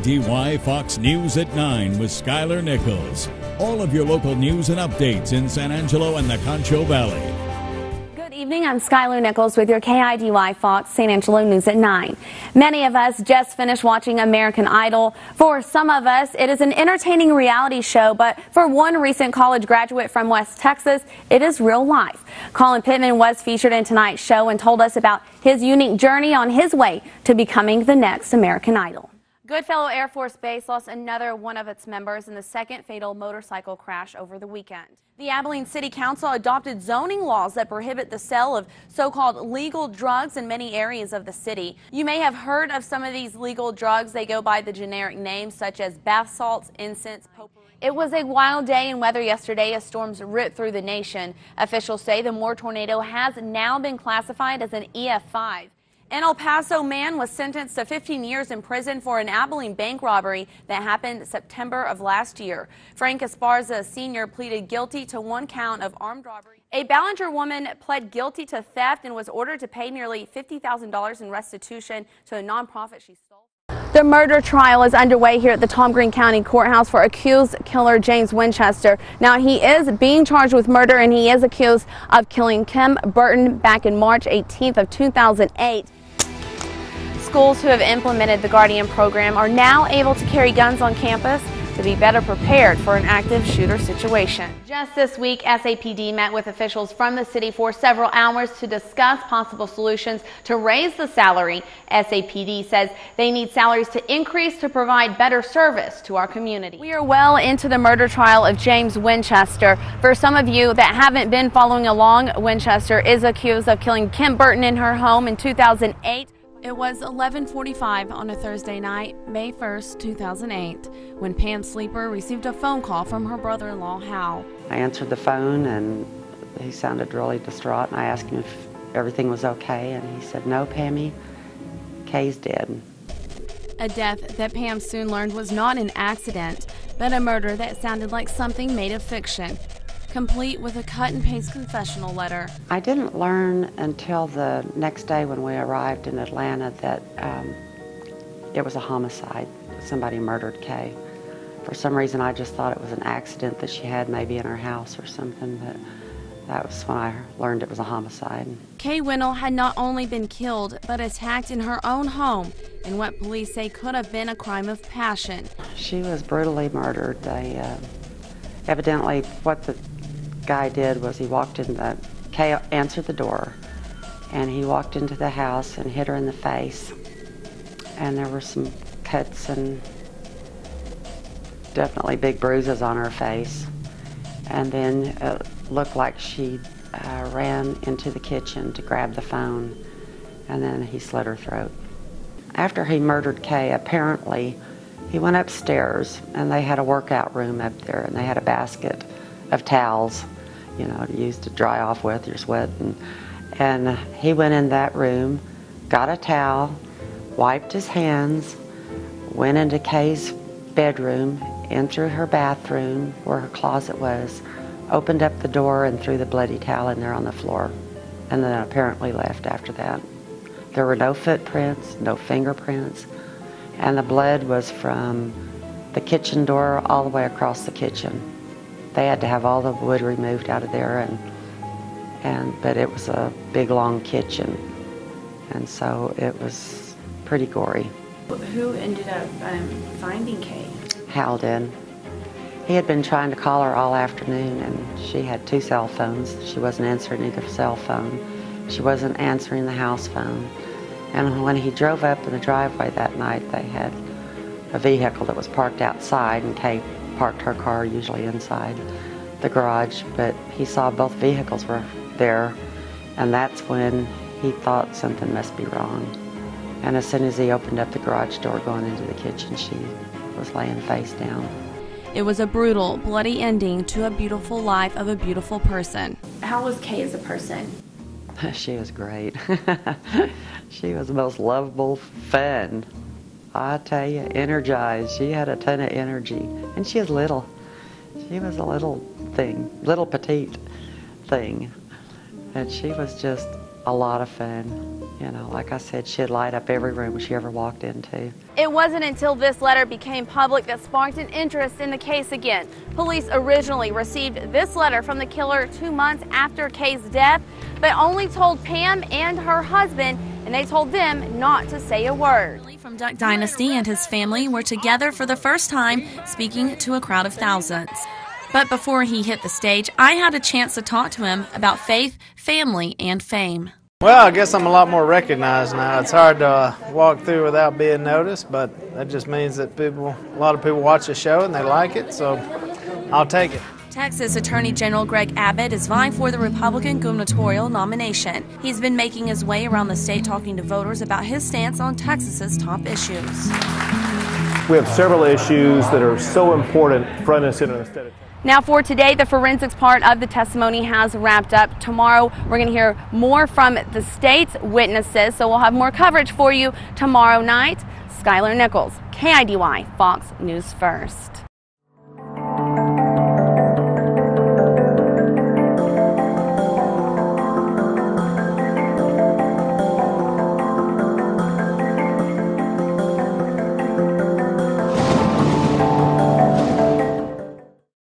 KIDY Fox News at 9 with Skyler Nichols. All of your local news and updates in San Angelo and the Concho Valley. Good evening, I'm Skyler Nichols with your KIDY Fox San Angelo News at 9. Many of us just finished watching American Idol. For some of us, it is an entertaining reality show, but for one recent college graduate from West Texas, it is real life. Colin Pittman was featured in tonight's show and told us about his unique journey on his way to becoming the next American Idol. Goodfellow Air Force Base lost another one of its members in the second fatal motorcycle crash over the weekend. The Abilene City Council adopted zoning laws that prohibit the sale of so-called legal drugs in many areas of the city. You may have heard of some of these legal drugs. They go by the generic names such as bath salts, incense, potpourri. It was a wild day in weather yesterday as storms ripped through the nation. Officials say the Moore tornado has now been classified as an EF5. An El Paso man was sentenced to 15 years in prison for an Abilene bank robbery that happened September of last year. Frank Esparza Sr. pleaded guilty to one count of armed robbery. A Ballinger woman pled guilty to theft and was ordered to pay nearly $50,000 in restitution to a nonprofit she stole. The murder trial is underway here at the Tom Green County Courthouse for accused killer James Winchester. Now, he is being charged with murder, and he is accused of killing Kim Burton back in March 18th of 2008. Schools who have implemented the Guardian program are now able to carry guns on campus to be better prepared for an active shooter situation. Just this week, SAPD met with officials from the city for several hours to discuss possible solutions to raise the salary. SAPD says they need salaries to increase to provide better service to our community. We are well into the murder trial of James Winchester. For some of you that haven't been following along, Winchester is accused of killing Kim Burton in her home in 2008. It was 11:45 on a Thursday night, May 1st, 2008, when Pam Sleeper received a phone call from her brother-in-law, Hal. I answered the phone and he sounded really distraught, and I asked him if everything was okay, and he said, "No, Pammy, Kay's dead." A death that Pam soon learned was not an accident, but a murder that sounded like something made of fiction, complete with a cut-and-paste confessional letter. I didn't learn until the next day when we arrived in Atlanta that it was a homicide. Somebody murdered Kay. For some reason, I just thought it was an accident that she had maybe in her house or something, but that was when I learned it was a homicide. Kay Winnell had not only been killed, but attacked in her own home in what police say could have been a crime of passion. She was brutally murdered. They evidently, what the guy did was he walked in Kay answered the door, and he walked into the house and hit her in the face, and there were some cuts and definitely big bruises on her face. And then it looked like she ran into the kitchen to grab the phone, and then he slit her throat. After he murdered Kay, apparently he went upstairs, and they had a workout room up there, and they had a basket of towels, you know, to use to dry off with your sweat. And he went in that room, got a towel, wiped his hands, went into Kay's bedroom, in through her bathroom where her closet was, opened up the door and threw the bloody towel in there on the floor, and then apparently left after that. There were no footprints, no fingerprints, and the blood was from the kitchen door all the way across the kitchen. They had to have all the wood removed out of there, but it was a big long kitchen, and so it was pretty gory. Who ended up finding Kay? Hal did. He had been trying to call her all afternoon, and she had 2 cell phones. She wasn't answering either cell phone. She wasn't answering the house phone. And when he drove up in the driveway that night, they had a vehicle that was parked outside, and Kay parked her car usually inside the garage, but he saw both vehicles were there, and that's when he thought something must be wrong. And as soon as he opened up the garage door going into the kitchen, she was laying face down. It was a brutal, bloody ending to a beautiful life of a beautiful person. How was Kay as a person? She was great. She was the most lovable, fun. I tell you, energized. She had a ton of energy. And she was little. She was a little thing, little petite thing. And she was just a lot of fun. You know, like I said, she'd light up every room she ever walked into. It wasn't until this letter became public that sparked an interest in the case again. Police originally received this letter from the killer 2 months after Kay's death, but only told Pam and her husband, and they told them not to say a word. From Duck Dynasty and his family were together for the first time, speaking to a crowd of thousands. But before he hit the stage, I had a chance to talk to him about faith, family, and fame. Well, I guess I'm a lot more recognized now. It's hard to walk through without being noticed, but that just means that a lot of people watch the show and they like it, so I'll take it. Texas Attorney General Greg Abbott is vying for the Republican gubernatorial nomination. He's been making his way around the state talking to voters about his stance on Texas's top issues. We have several issues that are so important front and center in the state. Now for today, the forensics part of the testimony has wrapped up. Tomorrow, we're going to hear more from the state's witnesses, so we'll have more coverage for you tomorrow night. Skyler Nichols, KIDY, Fox News First.